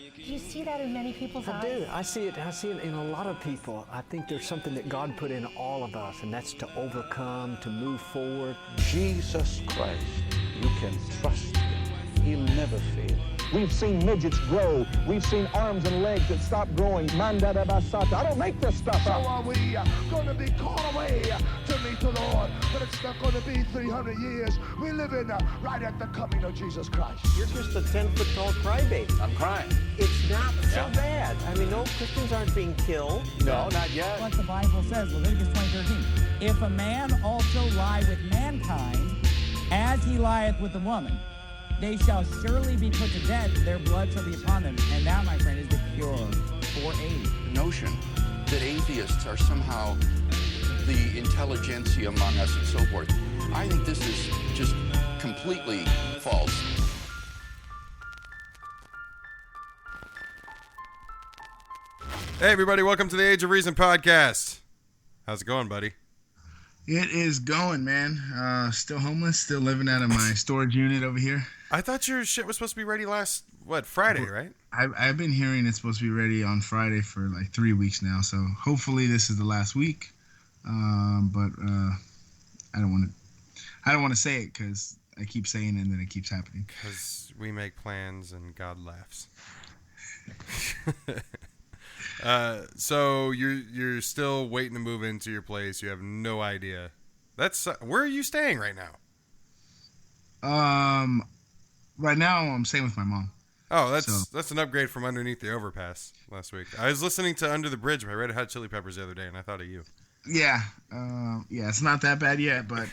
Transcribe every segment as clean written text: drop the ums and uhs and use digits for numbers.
Do you see that in many people's eyes? I do. I see it in a lot of people. I think there's something that God put in all of us, and that's to overcome, to move forward. Jesus Christ, you can trust him. He'll never fail. We've seen midgets grow. We've seen arms and legs that stop growing. Mandada basata. I don't make this stuff up. So are we going to be called away to meet the Lord? But it's not going to be 300 years. We live in right at the coming of Jesus Christ. You're just a 10-foot-tall crybaby. I'm crying. It's not so bad. I mean, no, Christians aren't being killed. No, not yet. What the Bible says, Leviticus 20:13. If a man also lie with mankind, as he lieth with the woman, they shall surely be put to death, their blood shall be upon them. And that, my friend, is the cure for AIDS. The notion that atheists are somehow the intelligentsia among us and so forth, I think this is just completely false. Hey everybody, welcome to the Age of Reason podcast. How's it going, buddy? It is going, man. Still homeless, still living out of my storage unit over here. I thought your shit was supposed to be ready last, Friday, right? I've been hearing it's supposed to be ready on Friday for like 3 weeks now, so hopefully this is the last week. But I don't want to say it because I keep saying it and then it keeps happening. Because we make plans and God laughs. So you're still waiting to move into your place. You have no idea. Where are you staying right now? Right now I'm staying with my mom. Oh, that's an upgrade from Underneath the Overpass last week. I was listening to Under the Bridge by Red Hot Chili Peppers the other day, and I thought of you. Yeah, it's not that bad yet, but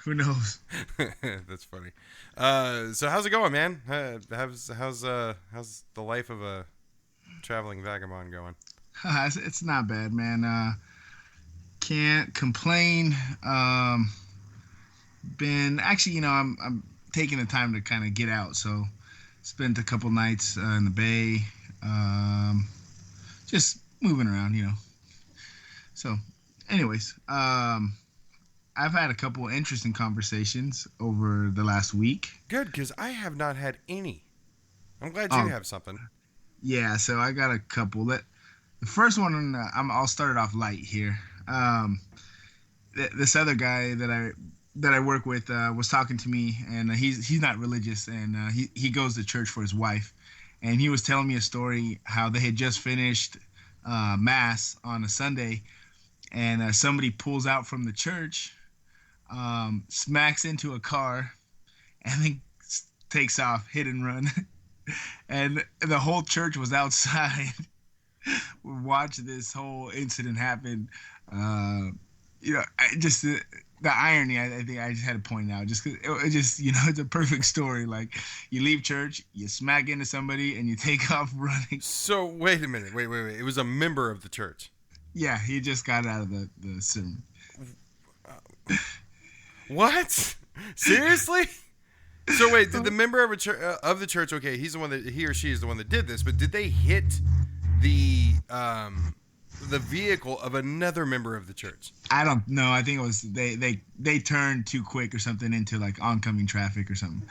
who knows? That's funny. So how's it going, man? How's the life of a traveling vagabond going? It's not bad, man. Can't complain. I'm taking the time to kind of get out, so spent a couple nights in the Bay, just moving around, So, anyways, I've had a couple interesting conversations over the last week. Good, because I have not had any. I'm glad you have something. Yeah, so I got a couple. The first one, I'll start it off light here. This other guy that I work with was talking to me, and he's not religious, and he goes to church for his wife, and he was telling me a story how they had just finished mass on a Sunday, and somebody pulls out from the church, smacks into a car, and then takes off, hit and run. And the whole church was outside. Watch this whole incident happen. The irony, I think I just had to point out, just 'cause it just, it's a perfect story. Like, you leave church, you smack into somebody, and you take off running. So wait a minute, wait. It was a member of the church. Yeah, he just got out of the sermon. What? Seriously? So wait, did the member of the church? Okay, he or she is the one that did this, but did they hit the vehicle of another member of the church? I don't know. I think it was they turned too quick or something into like oncoming traffic or something.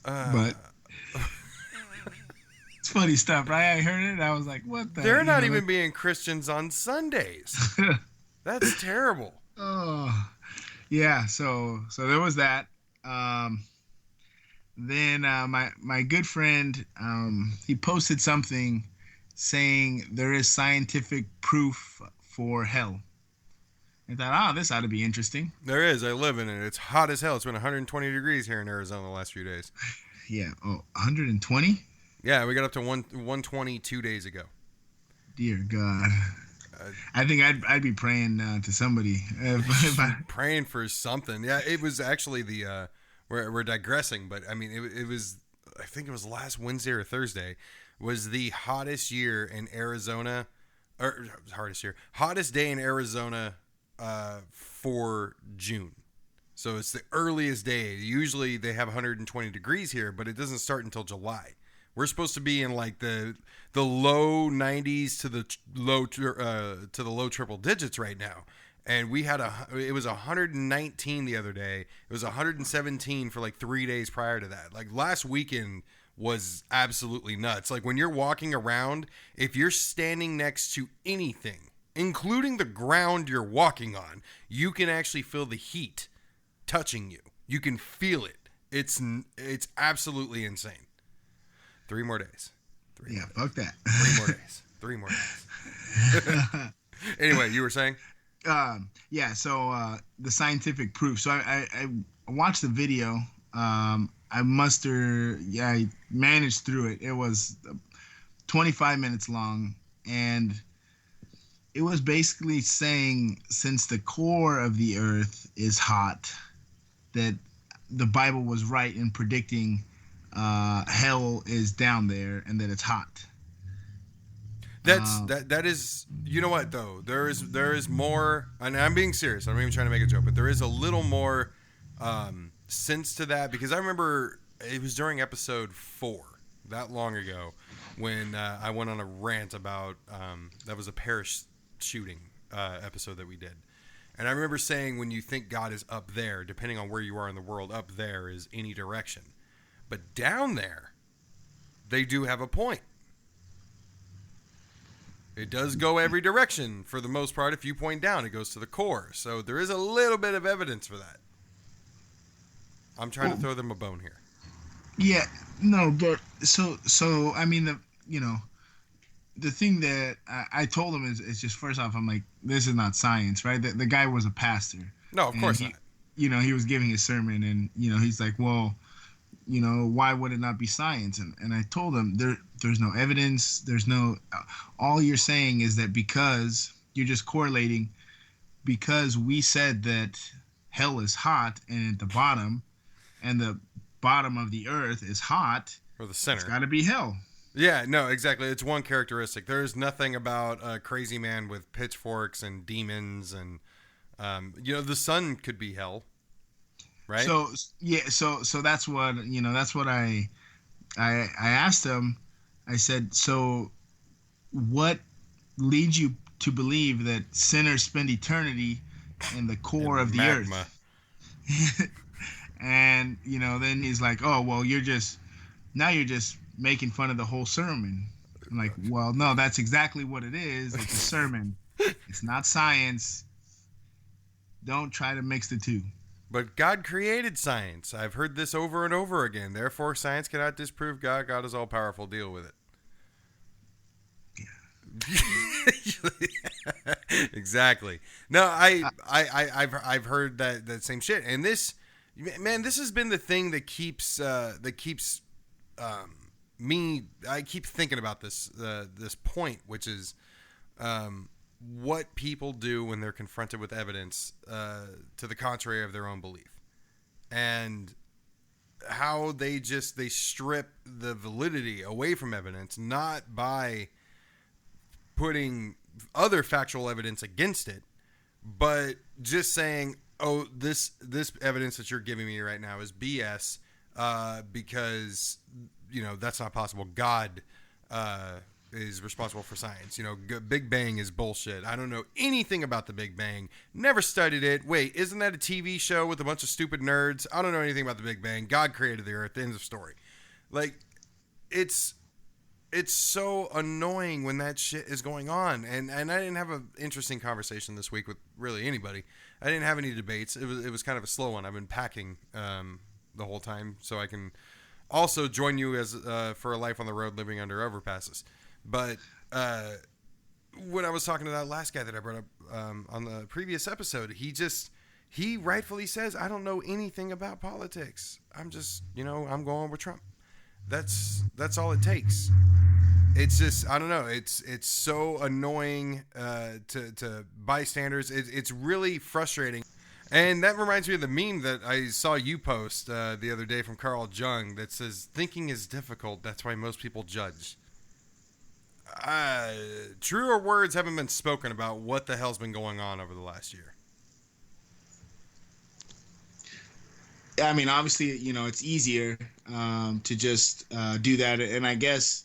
But it's funny stuff, right? I heard it and I was like, what the? They're not even being Christians on Sundays. That's terrible. Oh, yeah. So there was that. Then my good friend, he posted something saying there is scientific proof for hell. I thought, this ought to be interesting. There is. I live in it. It's hot as hell. It's been 120 degrees here in Arizona the last few days. Yeah. Oh, 120? Yeah, we got up to 120 2 days ago. Dear God. I think I'd be praying to somebody. Praying for something. Yeah, it was actually we're digressing, but I mean, it was, I think it was last Wednesday or Thursday, was the hottest year in Arizona, or hottest day in Arizona for June. So it's the earliest day. Usually they have 120 degrees here, but it doesn't start until July. We're supposed to be in like the low 90s to the low triple digits right now. And we had it was 119 the other day. It was 117 for like 3 days prior to that. Like last weekend was absolutely nuts. Like when you're walking around, if you're standing next to anything, including the ground you're walking on, you can actually feel the heat touching you. You can feel it. It's absolutely insane. 3 more days. Fuck that. 3 more days. 3 more days. Anyway, you were saying? So the scientific proof. So I watched the video. I managed through it. It was 25 minutes long, and it was basically saying, since the core of the earth is hot, that the Bible was right in predicting hell is down there and that it's hot. That is, you know what though, there is more, and I'm being serious, I'm not even trying to make a joke, but there is a little more sense to that, because I remember it was during episode 4 that long ago when I went on a rant about that was a parish shooting episode that we did, and I remember saying, when you think God is up there, depending on where you are in the world, up there is any direction, but down there they do have a point. It does go every direction for the most part. If you point down, it goes to the core. So there is a little bit of evidence for that. I'm trying to throw them a bone here. Yeah, no, but so I mean, the thing that I told him is just, first off, I'm like, this is not science, right? The guy was a pastor. No, of course not. He was giving his sermon, and he's like, well, why would it not be science? And I told him there's no evidence. There's no, all you're saying is that because you're just correlating, because we said that hell is hot and at the bottom, and the bottom of the earth is hot, or the center, it's got to be hell. Yeah, no, exactly. It's one characteristic. There's nothing about a crazy man with pitchforks and demons and, the sun could be hell. Right. So that's what that's what I asked him. I said, so what leads you to believe that sinners spend eternity in the core of the earth? And then he's like, oh well, you're just making fun of the whole sermon. I'm like, well, no, that's exactly what it is. It's a sermon. It's not science. Don't try to mix the two. But God created science. I've heard this over and over again. Therefore, science cannot disprove God. God is all powerful. Deal with it. Yeah. Exactly. No, I've heard that same shit. And this has been the thing that keeps me. I keep thinking about this point, which is what people do when they're confronted with evidence to the contrary of their own belief, and how they strip the validity away from evidence, not by putting other factual evidence against it, but just saying, oh, this evidence that you're giving me right now is BS, because that's not possible. God is responsible for science. Big Bang is bullshit. I don't know anything about the Big Bang. Never studied it. Wait, isn't that a TV show with a bunch of stupid nerds? I don't know anything about the Big Bang. God created the earth. End of story. Like, it's so annoying when that shit is going on. And I didn't have an interesting conversation this week with really anybody. I didn't have any debates. It was kind of a slow one. I've been packing the whole time so I can also join you as for a life on the road living under overpasses. But when I was talking to that last guy that I brought up on the previous episode, he rightfully says, I don't know anything about politics. I'm just, I'm going with Trump. That's all it takes. It's just, I don't know. It's so annoying to bystanders. It's really frustrating. And that reminds me of the meme that I saw you post the other day from Carl Jung that says, thinking is difficult. That's why most people judge. Truer words haven't been spoken about what the hell's been going on over the last year. I mean, obviously, it's easier to just do that. And I guess,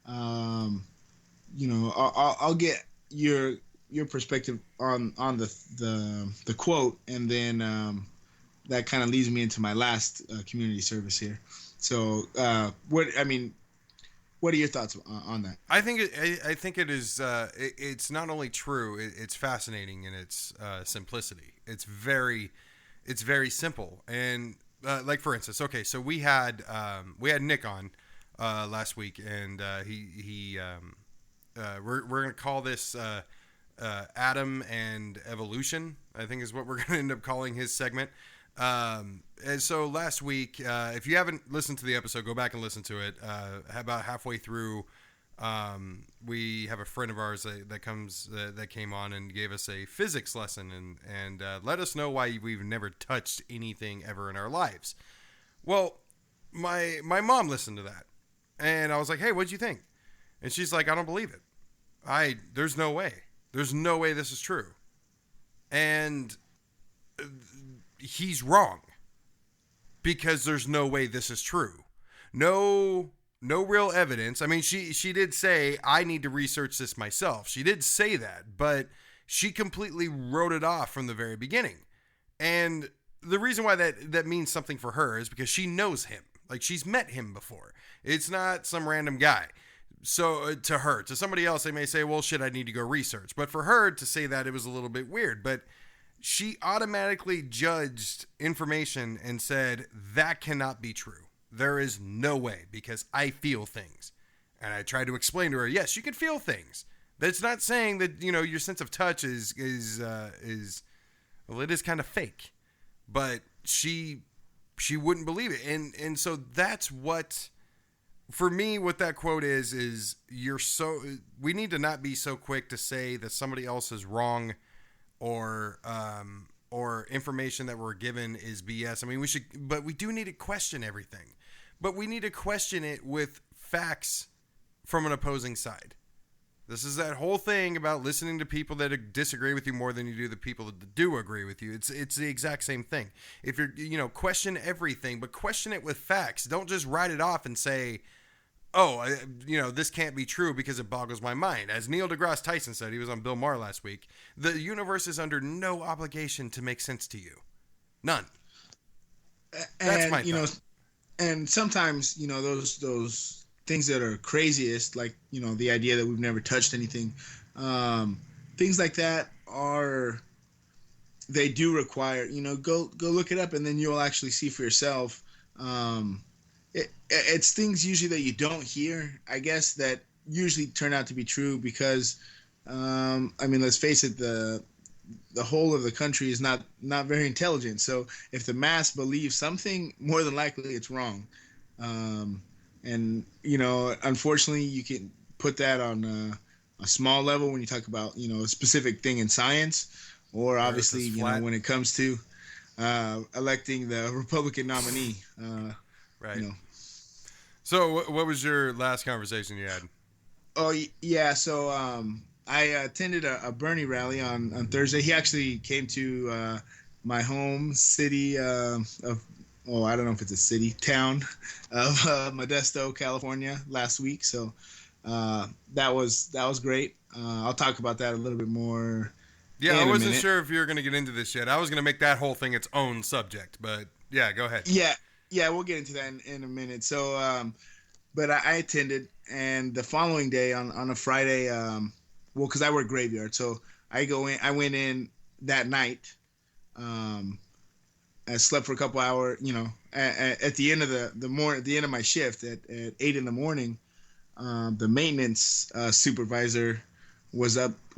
I'll get your perspective on the quote, and then that kind of leads me into my last community service here. So, what are your thoughts on that? I think it is. It's not only true. It's fascinating in its simplicity. It's very simple. And like for instance, okay, so we had Nick on last week, and we're gonna call this Adam and Evolution, I think is what we're gonna end up calling his segment. And so last week, if you haven't listened to the episode, go back and listen to it. About halfway through, we have a friend of ours that came on and gave us a physics lesson and let us know why we've never touched anything ever in our lives. Well, my mom listened to that, and I was like, "Hey, what'd you think?" And she's like, "I don't believe it. There's no way. There's no way this is true." And he's wrong, because there's no way this is true. No real evidence. I mean, she did say, I need to research this myself. She did say that, but she completely wrote it off from the very beginning. And the reason why that means something for her is because she knows him. Like, she's met him before. It's not some random guy. So to somebody else, they may say, well, shit, I need to go research. But for her to say that, it was a little bit weird. But she automatically judged information and said, that cannot be true. There is no way, because I feel things. And I tried to explain to her, yes, you can feel things. That's not saying that, your sense of touch is well, it is kind of fake. But she wouldn't believe it. And so that's what, for me, what that quote is we need to not be so quick to say that somebody else is wrong, or information that we're given is BS. I mean, but we do need to question everything. But we need to question it with facts from an opposing side. This is that whole thing about listening to people that disagree with you more than you do the people that do agree with you. It's the exact same thing. If you're, question everything, but question it with facts. Don't just write it off and say, this can't be true because it boggles my mind. As Neil deGrasse Tyson said, he was on Bill Maher last week, the universe is under no obligation to make sense to you. None. That's my thought. And sometimes, those things that are craziest, like, the idea that we've never touched anything, things like that they do require, go look it up, and then you'll actually see for yourself. It's things usually that you don't hear, I guess, that usually turn out to be true because, let's face it, the whole of the country is not very intelligent. So if the mass believes something, more than likely it's wrong. Unfortunately, you can put that on a small level when you talk about, a specific thing in science, or obviously, when it comes to electing the Republican nominee. Right. So what was your last conversation you had? Oh, yeah. So I attended a Bernie rally on Thursday. He actually came to my home city I don't know if it's a city, town of Modesto, California last week. So that was great. I'll talk about that a little bit more. Yeah, I wasn't sure if you were going to get into this yet. I was going to make that whole thing its own subject, but yeah, go ahead. Yeah, we'll get into that in a minute. So, but I attended, and the following day on a Friday, because I work graveyard, so I went in that night. I slept for a couple hours, at the end of the end of my shift at 8 a.m, the maintenance supervisor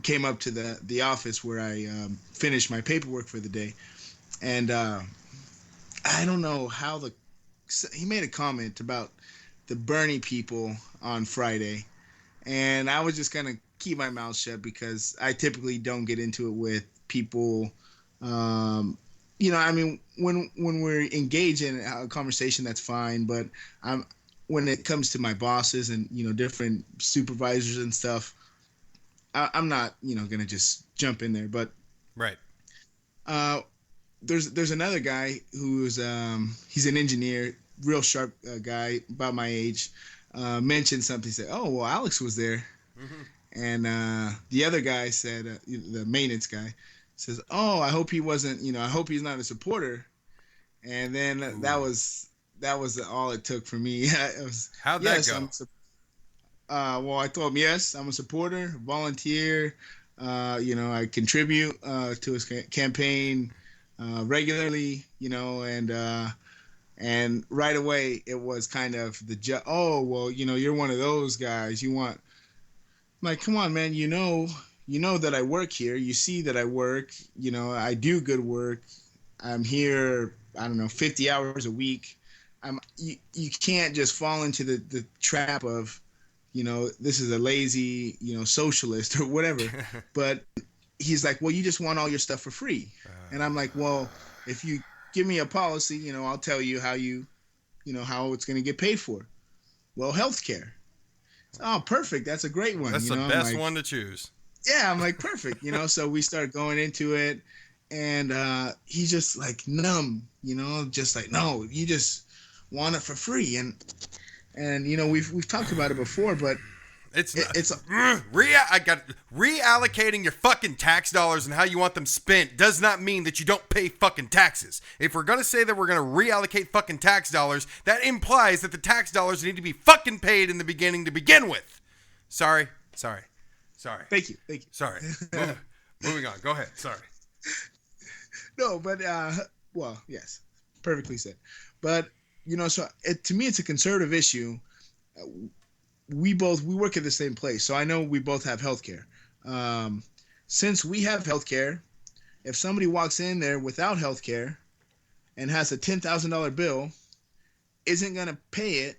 came up to the office where I finished my paperwork for the day, and I don't know how he made a comment about the Bernie people on Friday, and I was just gonna keep my mouth shut because I typically don't get into it with people. When we're engaged in a conversation, that's fine. But when it comes to my bosses and different supervisors and stuff, I'm not gonna just jump in there. But right. There's another guy who's he's an engineer, real sharp guy, about my age. Mentioned something. Said, "Oh, well, Alex was there," and the other guy said, the maintenance guy says, "Oh, I hope he wasn't. I hope he's not a supporter." And then that was all it took for me. It was, How'd that go? Well, I told him, yes, I'm a supporter, volunteer. I contribute to his campaign regularly, and right away it was kind of you're one of those guys. I'm like, come on, man, you know that I work here. You see that I work, I do good work. I'm here, I don't know, 50 hours a week. You can't just fall into the trap of, this is a lazy, socialist or whatever. But he's like, well, you just want all your stuff for free. And I'm like, well, if you give me a policy, I'll tell you how how it's going to get paid for. Well, healthcare. Oh, perfect. That's a great one. That's the best one to choose. Yeah, I'm like, perfect. So we start going into it, and he's just like numb, just like, no, you just want it for free. And we've talked about it before, but reallocating your fucking tax dollars and how you want them spent does not mean that you don't pay fucking taxes. If we're gonna say that we're gonna reallocate fucking tax dollars, that implies that the tax dollars need to be fucking paid in the beginning to begin with. Sorry. Thank you. Sorry. Moving on. Go ahead. Sorry. No, but well, yes, perfectly said. But so to me, it's a conservative issue. We work at the same place, so I know we both have healthcare. Since we have healthcare, if somebody walks in there without healthcare and has a $10,000 bill, isn't going to pay it,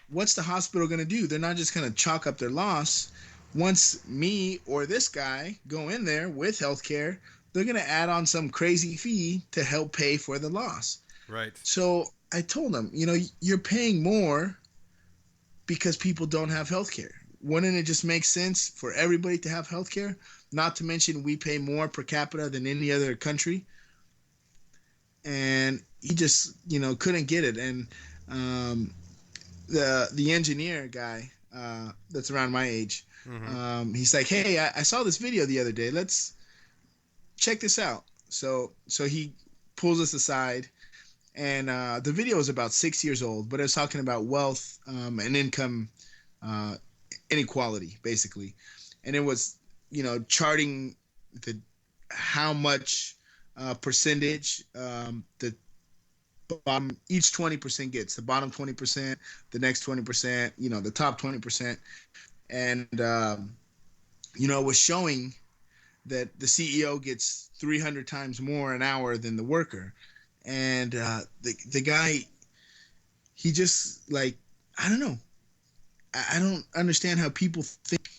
what's the hospital going to do? They're not just going to chalk up their loss. Once me or this guy go in there with healthcare, they're going to add on some crazy fee to help pay for the loss. Right. So I told him, you're paying more because people don't have healthcare. Wouldn't it just make sense for everybody to have healthcare? Not to mention we pay more per capita than any other country. And he just, couldn't get it. And the engineer guy that's around my age, he's like, hey, I saw this video the other day. Let's check this out. So he pulls us aside. And the video is about 6 years old, but it's talking about wealth and income inequality, basically. And it was, charting how much percentage the bottom, each 20% gets. The bottom 20%, the next 20%, the top 20%. And, it was showing that the CEO gets 300 times more an hour than the worker. And the guy, he just like, I don't know. I don't understand how people think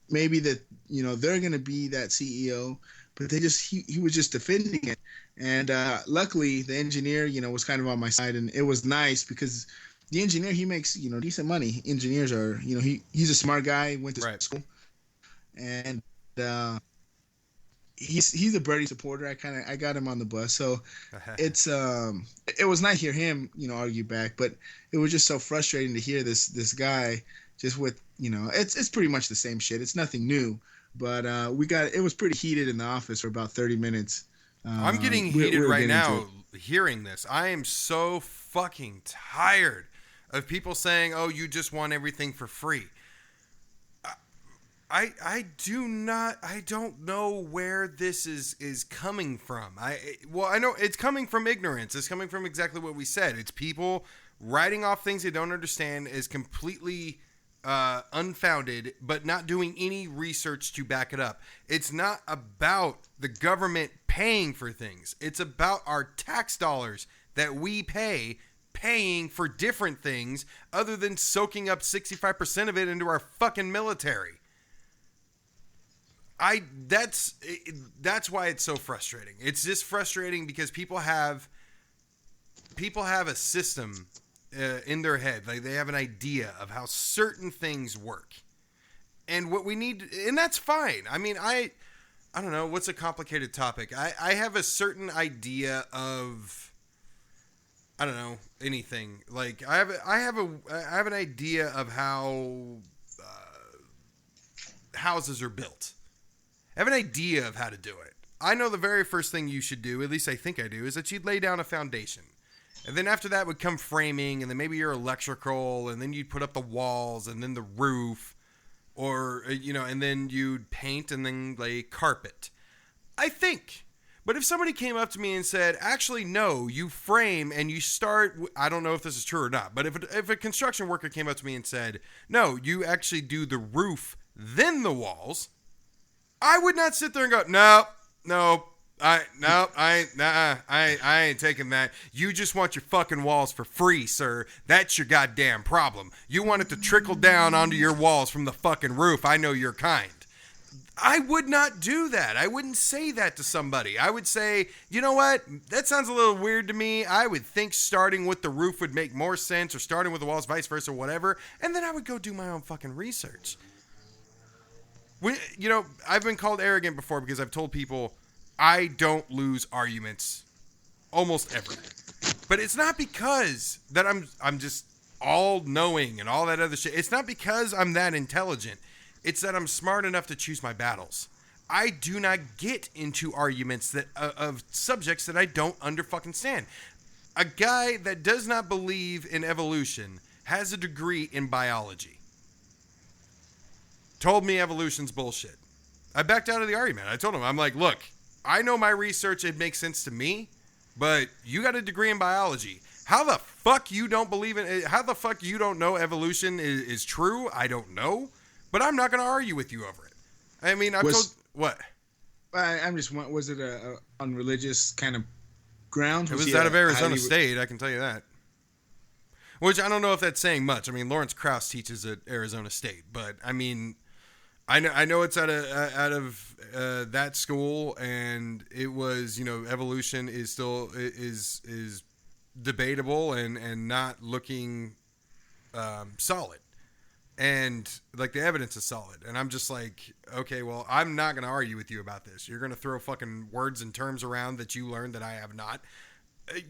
maybe that, they're going to be that CEO, but he was just defending it. And luckily the engineer, was kind of on my side, and it was nice because the engineer, he makes, decent money. Engineers are, he's a smart guy, went to school, and he's a Birdie supporter. I got him on the bus, so it was nice to hear him argue back, but it was just so frustrating to hear this guy just with it's pretty much the same shit. It's nothing new, but it was pretty heated in the office for about 30 minutes. I'm getting heated right now hearing this. I am so fucking tired of people saying, "Oh, you just want everything for free." I don't know where this is coming from. I know it's coming from ignorance. It's coming from exactly what we said. It's people writing off things they don't understand as completely unfounded, but not doing any research to back it up. It's not about the government paying for things. It's about our tax dollars that we paying for different things other than soaking up 65% of it into our fucking military. That's why it's so frustrating. It's just frustrating because people have a system in their head. Like, they have an idea of how certain things work. And what we need, and that's fine. I mean, I don't know, what's a complicated topic? I have a certain idea of, I don't know, anything. Like, I have an idea of how houses are built. I have an idea of how to do it. I know the very first thing you should do, at least I think I do, is that you'd lay down a foundation. And then after that would come framing, and then maybe your electrical, and then you'd put up the walls, and then the roof, or, and then you'd paint and then lay carpet. I think. But if somebody came up to me and said, actually, no, you frame and you start, I don't know if this is true or not, but if a construction worker came up to me and said, no, you actually do the roof, then the walls, I would not sit there and go, no, I ain't taking that. You just want your fucking walls for free, sir. That's your goddamn problem. You want it to trickle down onto your walls from the fucking roof. I know you're kind. I would not do that. I wouldn't say that to somebody. I would say, you know what? That sounds a little weird to me. I would think starting with the roof would make more sense, or starting with the walls, vice versa, whatever. And then I would go do my own fucking research. I've been called arrogant before because I've told people I don't lose arguments almost ever. But it's not because that I'm just all-knowing and all that other shit. It's not because I'm that intelligent. It's that I'm smart enough to choose my battles. I do not get into arguments that of subjects that I don't under-fucking-stand. A guy that does not believe in evolution has a degree in biology. Told me evolution's bullshit. I backed out of the argument. I told him, I'm like, look, I know my research, it makes sense to me, but you got a degree in biology. How the fuck you don't believe in it? How the fuck you don't know evolution is true? I don't know, but I'm not going to argue with you over it. I mean, what? I'm just, was it on religious kind of grounds? It was out of Arizona State, I can tell you that. Which I don't know if that's saying much. I mean, Lawrence Krauss teaches at Arizona State, but I mean, I know it's out of that school, and it was, evolution is still is debatable and not looking solid, and like the evidence is solid, and I'm just like, okay, well, I'm not going to argue with you about this. You're going to throw fucking words and terms around that you learned that I have not.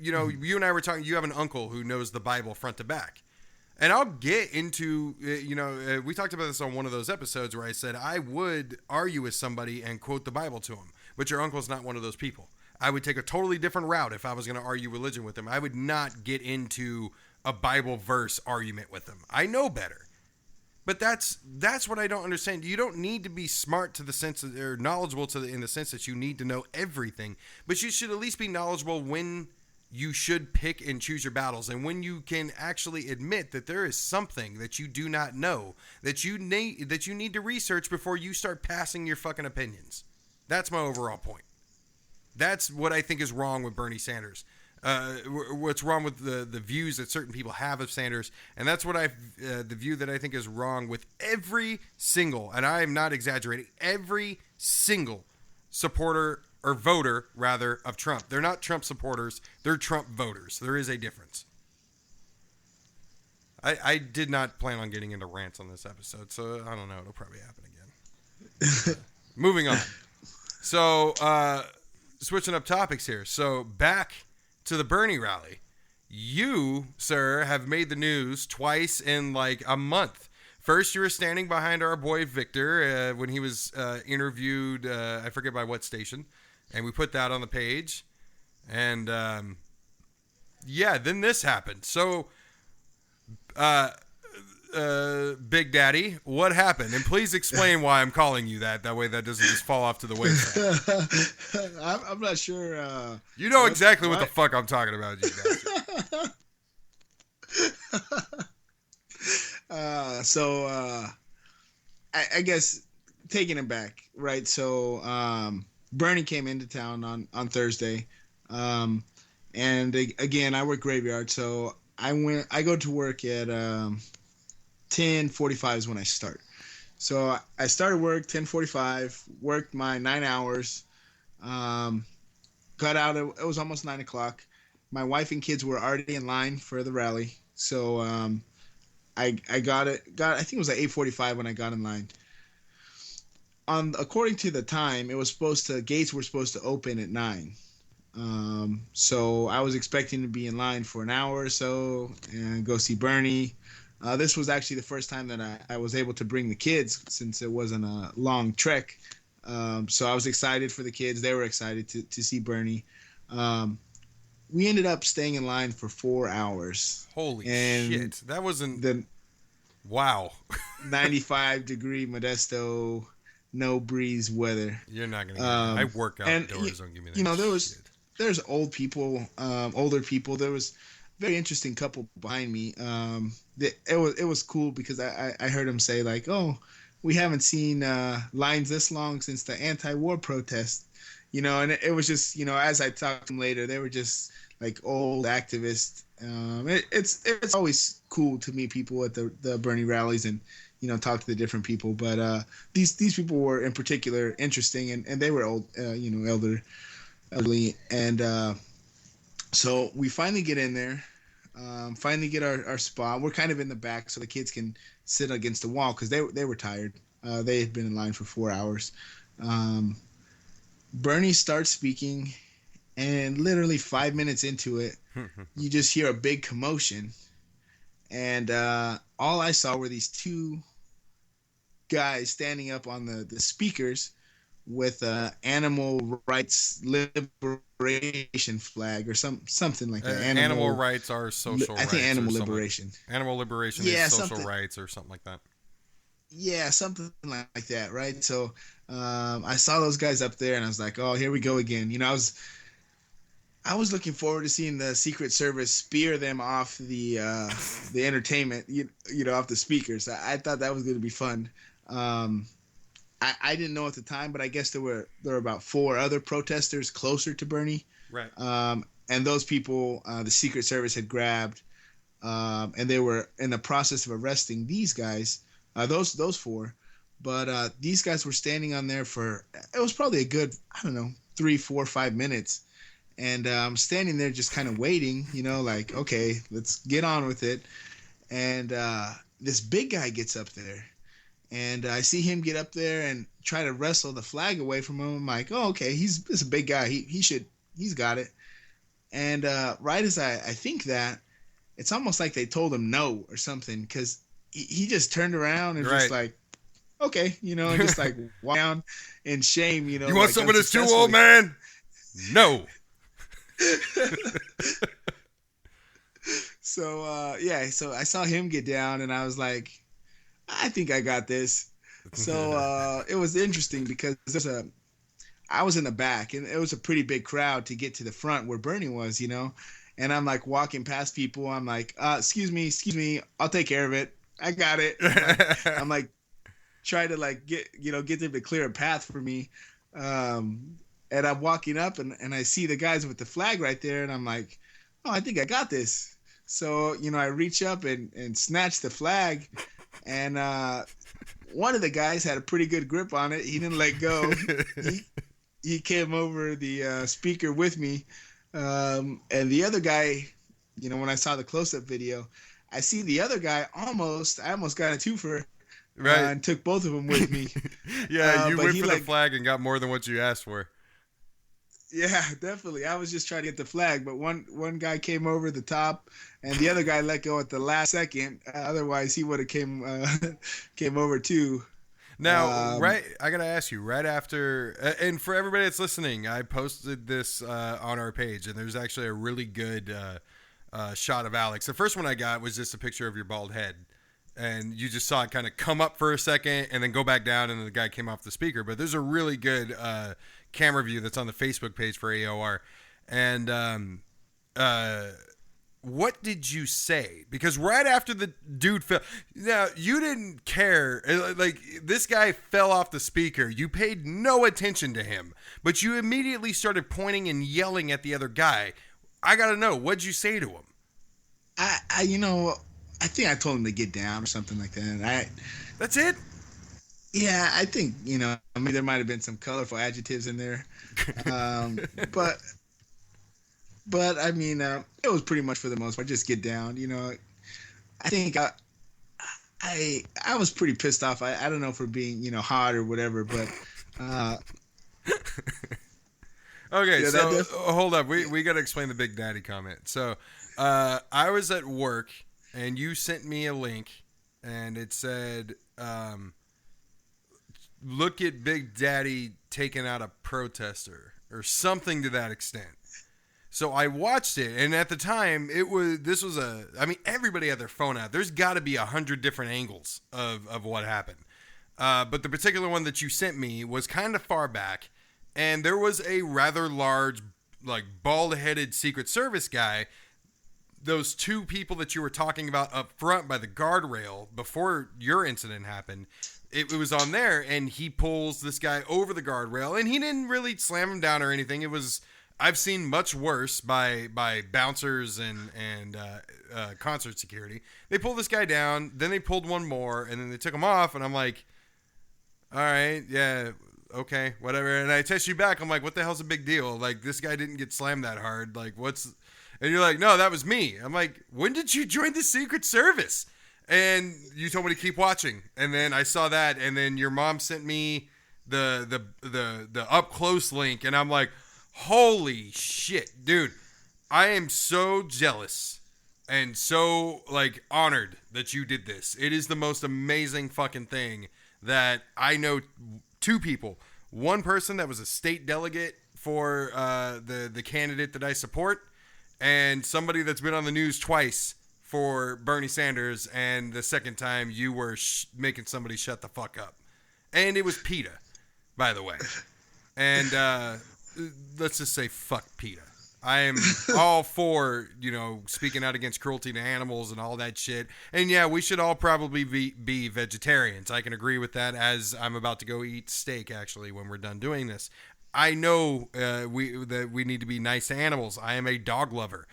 You and I were talking. You have an uncle who knows the Bible front to back. And I'll get into, we talked about this on one of those episodes where I said I would argue with somebody and quote the Bible to him. But your uncle's not one of those people. I would take a totally different route if I was going to argue religion with him. I would not get into a Bible verse argument with him. I know better. But that's what I don't understand. You don't need to be smart to the sense that, or knowledgeable in the sense that you need to know everything. But you should at least be knowledgeable when you should pick and choose your battles, and when you can actually admit that there is something that you do not know, that you need to research before you start passing your fucking opinions. That's my overall point. That's what I think is wrong with Bernie Sanders. What's wrong with the views that certain people have of Sanders, and that's what the view that I think is wrong with every single, and I am not exaggerating, every single supporter or voter, rather, of Trump. They're not Trump supporters. They're Trump voters. There is a difference. I did not plan on getting into rants on this episode, so I don't know. It'll probably happen again. Moving on. So, switching up topics here. So, back to the Bernie rally. You, sir, have made the news twice in like a month. First, you were standing behind our boy Victor when he was interviewed, I forget by what station. And we put that on the page. And, then this happened. So, Big Daddy, what happened? And please explain why I'm calling you that. That way that doesn't just fall off to the wayside. I'm not sure. You know exactly what the fuck I'm talking about, you guys. I guess taking it back, right? So, Bernie came into town on Thursday, and again, I work graveyard, so I go to work at 10:45 is when I start. So I started work 10:45, worked my 9 hours, got out. It was almost 9 o'clock. My wife and kids were already in line for the rally, so I got I think it was like 8:45 when I got in line. According to the time, gates were supposed to open at 9. So I was expecting to be in line for an hour or so and go see Bernie. This was actually the first time that I was able to bring the kids, since it wasn't a long trek. So I was excited for the kids. They were excited to see Bernie. We ended up staying in line for 4 hours. Holy and shit! That wasn't the wow. 95-degree Modesto, no breeze weather. You're not gonna. I work outdoors. Don't give me that. There's older people. There was a very interesting couple behind me. It was cool because I heard him say like, "Oh, we haven't seen lines this long since the anti-war protest," and it was just, as I talked to them later, they were just like old activists. It's always cool to meet people at the Bernie rallies and talk to the different people. But these people were in particular interesting, and they were old, elderly, and so we finally get in there, finally get our spot. We're kind of in the back so the kids can sit against the wall because they were tired. They had been in line for 4 hours. Bernie starts speaking, and literally 5 minutes into it, you just hear a big commotion. And all I saw were these two guys standing up on the speakers with animal rights liberation flag or something like that. Animal rights are social rights. I think animal liberation. Animal liberation is social rights or something like that. Yeah, something like that, right? So I saw those guys up there, and I was like, "Oh, here we go again." I was looking forward to seeing the Secret Service spear them off the entertainment, off the speakers. I thought that was going to be fun. I didn't know at the time, but I guess there were about 4 other protesters closer to Bernie. Right. And those people, the Secret Service had grabbed, and they were in the process of arresting these guys, those 4. But these guys were standing on there for, it was probably a good, 3, 4, 5 minutes. And I'm standing there just kind of waiting, like, okay, let's get on with it. And this big guy gets up there. And I see him get up there and try to wrestle the flag away from him. I'm like, oh, okay, he's a big guy. He's got it. And right as I think that, it's almost like they told him no or something, because he just turned around and just like, okay, and just like walk down in shame, You want some of this too, old man? No. So so I saw him get down, and I was like, I think I got this. So it was interesting because I was in the back, and it was a pretty big crowd to get to the front where Bernie was, and I'm like walking past people. I'm like, excuse me, I'll take care of it. I got it. I'm like trying to like get them to clear a path for me. And I'm walking up, and I see the guys with the flag right there, and I'm like, oh, I think I got this. So, I reach up and snatch the flag, and one of the guys had a pretty good grip on it. He didn't let go. He came over the speaker with me, and the other guy, when I saw the close-up video, I see the other guy I almost got a twofer. Right. And took both of them with me. Yeah, you went for the flag and got more than what you asked for. Yeah, definitely. I was just trying to get the flag, but one guy came over the top, and the other guy let go at the last second. Otherwise, he would have came over too. Now, I gotta ask you, right after, and for everybody that's listening, I posted this on our page, and there's actually a really good shot of Alex. The first one I got was just a picture of your bald head, and you just saw it kind of come up for a second and then go back down, and then the guy came off the speaker. But there's a really good camera view that's on the Facebook page for AOR. And what did you say? Because right after the dude fell, now you didn't care. Like, this guy fell off the speaker. You paid no attention to him, but you immediately started pointing and yelling at the other guy. I got to know, what'd you say to him? I think I told him to get down or something like that. That's it? Yeah, I think, there might have been some colorful adjectives in there. But I mean, it was pretty much for the most part, just get down, I think I was pretty pissed off. I don't know for being, hot or whatever, but okay, so hold up. We got to explain the Big Daddy comment. So I was at work, and you sent me a link, and it said, look at Big Daddy taking out a protester or something to that extent. So I watched it, and at the time, everybody had their phone out. There's got to be 100 different angles of what happened. But the particular one that you sent me was kind of far back, and there was a rather large, like, bald-headed Secret Service guy. Those two people that you were talking about up front by the guardrail before your incident happened, it was on there, and he pulls this guy over the guardrail, and he didn't really slam him down or anything. It was... I've seen much worse by bouncers and concert security. They pulled this guy down, then they pulled one more, and then they took him off, and I'm like, all right, yeah, okay, whatever. And I text you back, I'm like, what the hell's a big deal? Like, this guy didn't get slammed that hard. Like, what's... And you're like, no, that was me. I'm like, when did you join the Secret Service? And you told me to keep watching. And then I saw that, and then your mom sent me the up close link, and I'm like, holy shit, dude. I am so jealous and so, like, honored that you did this. It is the most amazing fucking thing that I know. Two people. One person that was a state delegate for the candidate that I support, and somebody that's been on the news twice for Bernie Sanders, and the second time you were making somebody shut the fuck up. And it was PETA, by the way. And let's just say fuck PETA. I am all for, speaking out against cruelty to animals and all that shit. And yeah, we should all probably be vegetarians. I can agree with that, as I'm about to go eat steak, actually, when we're done doing this. I know that we need to be nice to animals. I am a dog lover.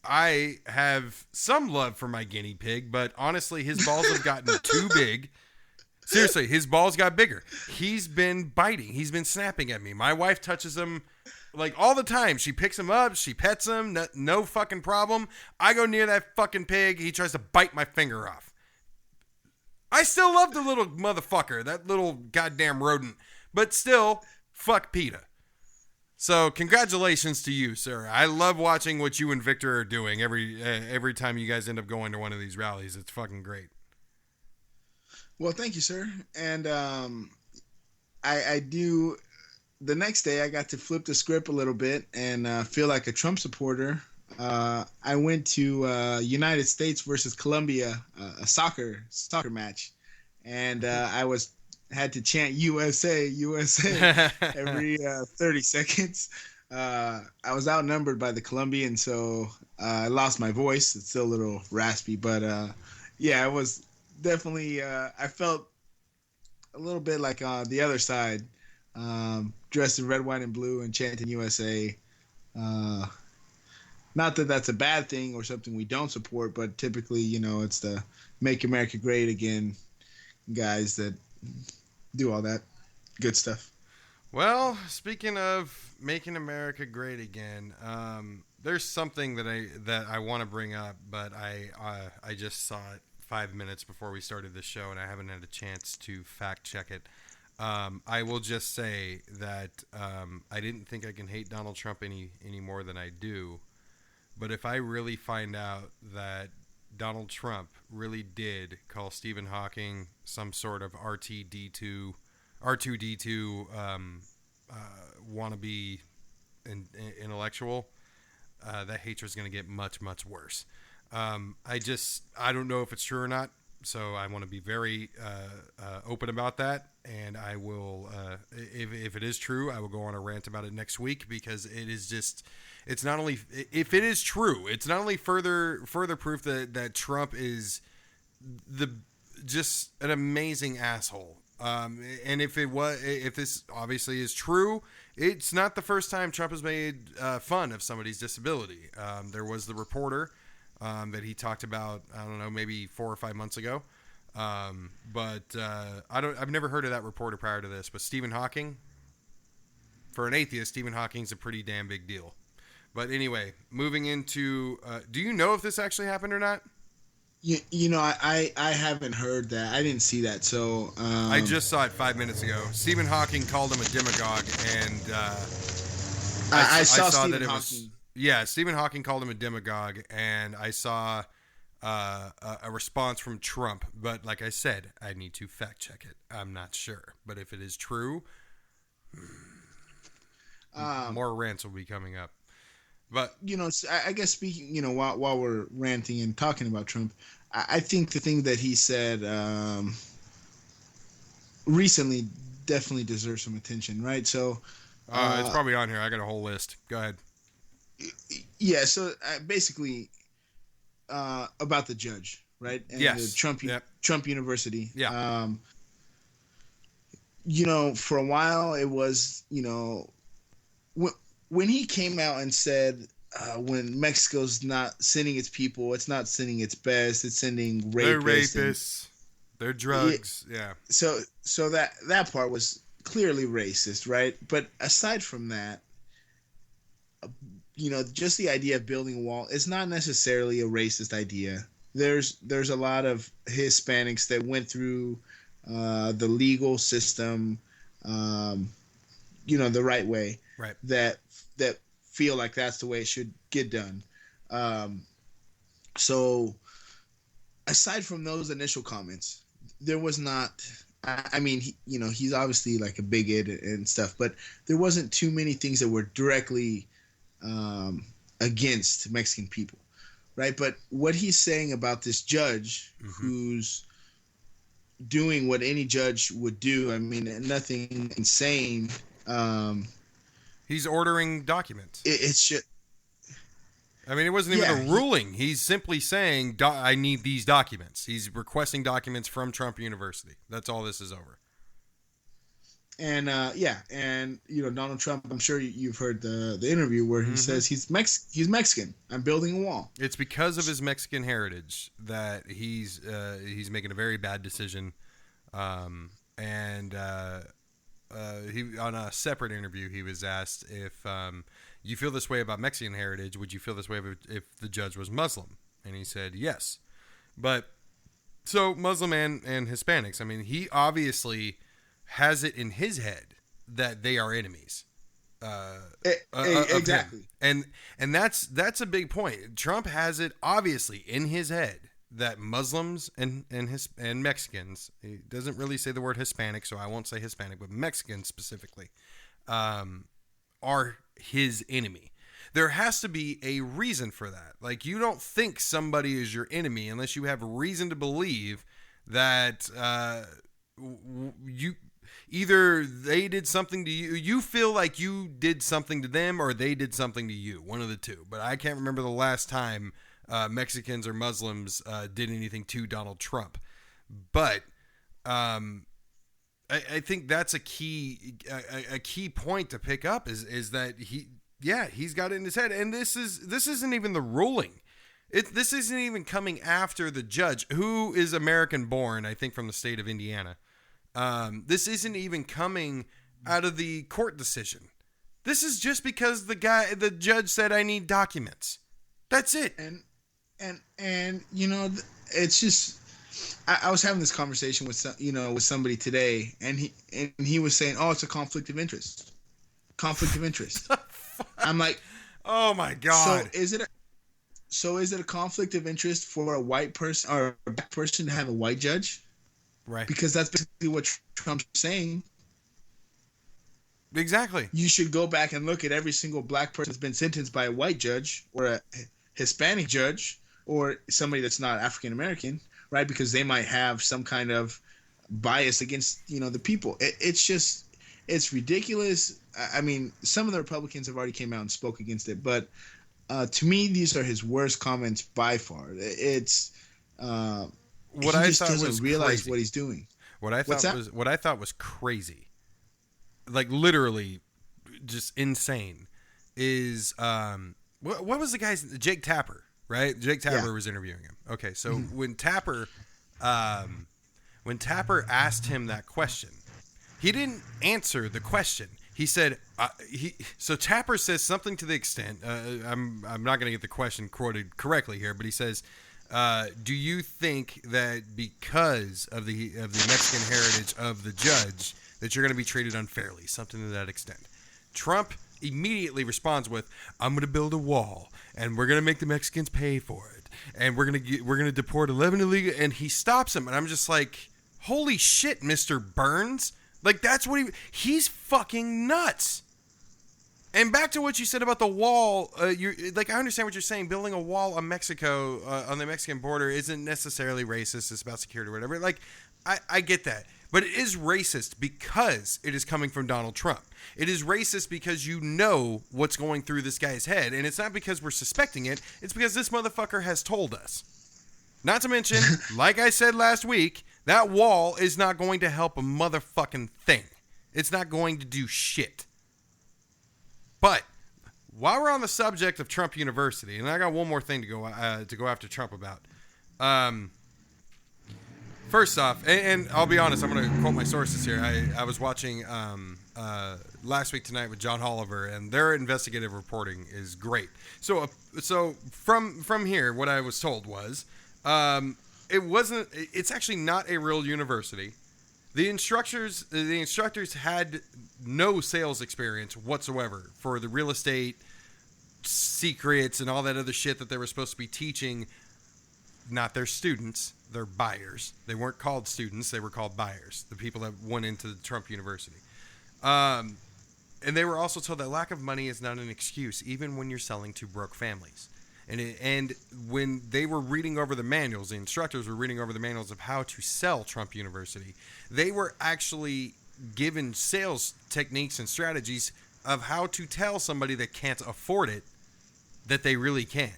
I have some love for my guinea pig, but honestly, his balls have gotten too big. Seriously, his balls got bigger. He's been biting. He's been snapping at me. My wife touches him like all the time. She picks him up. She pets him. No fucking problem. I go near that fucking pig. He tries to bite my finger off. I still love the little motherfucker, that little goddamn rodent. But still, fuck PETA. So congratulations to you, sir. I love watching what you and Victor are doing every time you guys end up going to one of these rallies. It's fucking great. Well, thank you, sir. And I do. The next day, I got to flip the script a little bit and feel like a Trump supporter. I went to United States versus Colombia, a soccer match, and I had to chant USA, USA every 30 seconds. I was outnumbered by the Colombian, so I lost my voice. It's still a little raspy, but yeah, it was. Definitely, I felt a little bit like the other side, dressed in red, white, and blue and chanting USA. Not that that's a bad thing or something we don't support, but typically, it's the Make America Great Again guys that do all that good stuff. Well, speaking of making America great again, there's something that I want to bring up, but I just saw it 5 minutes before we started this show, and I haven't had a chance to fact check it. I will just say that I didn't think I can hate Donald Trump any more than I do. But if I really find out that Donald Trump really did call Stephen Hawking some sort of R2D2 wannabe intellectual, that hatred's going to get much, much worse. I don't know if it's true or not, so I want to be very open about that, and I will, if it is true, I will go on a rant about it next week, because it is just, it's not only, if it is true, it's not only further proof that Trump is just an amazing asshole. And if this obviously is true, it's not the first time Trump has made fun of somebody's disability. There was the reporter that he talked about, I don't know, maybe 4 or 5 months ago. But I've never heard of that reporter prior to this, but Stephen Hawking, for an atheist, Stephen Hawking's a pretty damn big deal. But anyway, moving into, do you know if this actually happened or not? I haven't heard that. I didn't see that. So I just saw it 5 minutes ago. Stephen Hawking called him a demagogue, and I saw Stephen that it Hawking. Yeah, Stephen Hawking called him a demagogue, and I saw a response from Trump. But like I said, I need to fact check it. I'm not sure. But if it is true, more rants will be coming up. But I guess speaking, while we're ranting and talking about Trump, I think the thing that he said recently definitely deserves some attention, right? So it's probably on here. I got a whole list. Go ahead. Yeah. So basically, about the judge, right? And yes. The Trump University. Yeah. For a while it was, when he came out and said, when Mexico's not sending its people, it's not sending its best, it's sending rapists. They're rapists. They're drugs. Yeah. So that part was clearly racist, right? But aside from that, just the idea of building a wall is not necessarily a racist idea. There's a lot of Hispanics that went through the legal system, the right way. Right. That feel like that's the way it should get done. So aside from those initial comments, there was not. I mean, he's obviously like a bigot and stuff, but there wasn't too many things that were directly against Mexican people, right? But what he's saying about this judge, who's doing what any judge would do, I mean, nothing insane. He's ordering documents. It's just. I mean, it wasn't even a ruling. He's simply saying, I need these documents. He's requesting documents from Trump University. That's all this is over. And and Donald Trump, I'm sure you've heard the interview where he says he's Mexican. I'm building a wall. It's because of his Mexican heritage that he's making a very bad decision. He on a separate interview, he was asked if you feel this way about Mexican heritage, would you feel this way if the judge was Muslim? And he said yes. But so Muslim and Hispanics, I mean, he obviously has it in his head that they are enemies. Exactly. And that's a big point. Trump has it obviously in his head that Muslims and Mexicans, he doesn't really say the word Hispanic, so I won't say Hispanic, but Mexicans specifically, are his enemy. There has to be a reason for that. Like, you don't think somebody is your enemy unless you have reason to believe that you either they did something to you, you feel like you did something to them, or they did something to you. One of the two. But I can't remember the last time Mexicans or Muslims did anything to Donald Trump. But I think that's a key point to pick up is that he's got it in his head, and this isn't even the ruling. This isn't even coming after the judge, who is American born, I think, from the state of Indiana. This isn't even coming out of the court decision. This is just because the judge said, I need documents. That's it. And it's just, I was having this conversation with somebody today, and he was saying, oh, it's a conflict of interest. I'm like, oh my God. So is it a conflict of interest for a white person or a black person to have a white judge? Right. Because that's basically what Trump's saying. Exactly. You should go back and look at every single black person that's been sentenced by a white judge or a Hispanic judge or somebody that's not African American, right? Because they might have some kind of bias against, the people. It's ridiculous. I mean, some of the Republicans have already came out and spoke against it, but to me, these are his worst comments by far. It's what he I just thought doesn't was realize crazy. what he's doing. What I thought was crazy, like literally just insane, is what was the guy's Jake Tapper, right? Jake Tapper was interviewing him. Okay, so when Tapper asked him that question, he didn't answer the question. He said, so Tapper says something to the extent, I'm not going to get the question quoted correctly here, but he says, do you think that because of the Mexican heritage of the judge that you're going to be treated unfairly? Something to that extent. Trump immediately responds with, I'm going to build a wall and we're going to make the Mexicans pay for it. and we're gonna deport 11 illegal, and he stops him, and I'm just like, holy shit, Mr. Burns, like that's what he's fucking nuts. And back to what you said about the wall, you're like, I understand what you're saying. Building a wall on Mexico, on the Mexican border, isn't necessarily racist. It's about security or whatever. Like, I get that. But it is racist because it is coming from Donald Trump. It is racist because you know what's going through this guy's head. And it's not because we're suspecting it. It's because this motherfucker has told us. Not to mention, like I said last week, that wall is not going to help a motherfucking thing. It's not going to do shit. But while we're on the subject of Trump University, and I got one more thing to go after Trump about. First off, and I'll be honest, I'm going to quote my sources here. I was watching Last Week Tonight with John Oliver, and their investigative reporting is great. So from here, what I was told was, it's actually not a real university. The instructors had no sales experience whatsoever for the real estate secrets and all that other shit that they were supposed to be teaching. Not their students, their buyers. They weren't called students, they were called buyers, the people that went into Trump University. And they were also told that lack of money is not an excuse, even when you're selling to broke families. And when they were reading over the manuals, the instructors were reading over the manuals of how to sell Trump University, they were actually given sales techniques and strategies of how to tell somebody that can't afford it that they really can.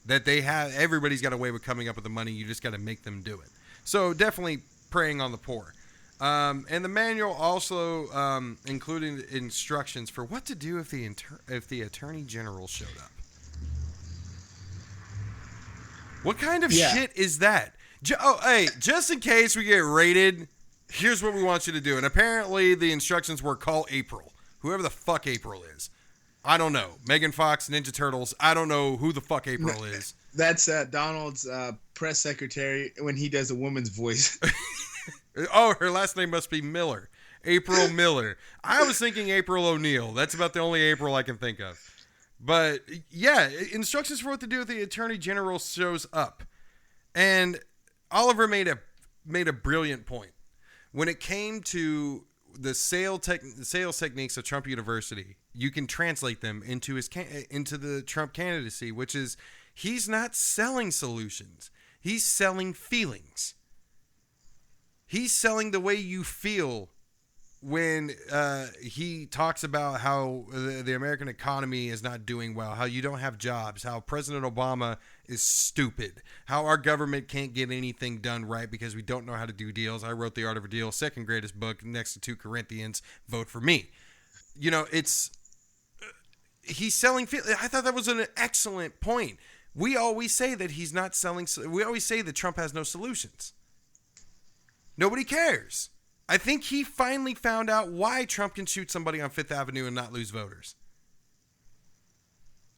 That they have, everybody's got a way of coming up with the money, you just got to make them do it. So definitely preying on the poor. And the manual also included instructions for what to do if the Attorney General showed up. What kind of shit is that? Hey, just in case we get raided, here's what we want you to do. And apparently the instructions were call April. Whoever the fuck April is. I don't know. Megan Fox, Ninja Turtles. I don't know who the fuck April is. That's Donald's press secretary when he does a woman's voice. Oh, her last name must be Miller. April Miller. I was thinking April O'Neil. That's about the only April I can think of. But yeah, instructions for what to do if the Attorney General shows up. And Oliver made a brilliant point. When it came to the sales techniques of Trump University, you can translate them into the Trump candidacy, which is he's not selling solutions. He's selling feelings. He's selling the way you feel when he talks about how the American economy is not doing well, how you don't have jobs, how President Obama is stupid, how our government can't get anything done right because we don't know how to do deals. I wrote The Art of a Deal, second greatest book next to 2 Corinthians. Vote for me. You know, he's selling. I thought that was an excellent point. We always say that he's not selling. We always say that Trump has no solutions. Nobody cares. I think he finally found out why Trump can shoot somebody on Fifth Avenue and not lose voters.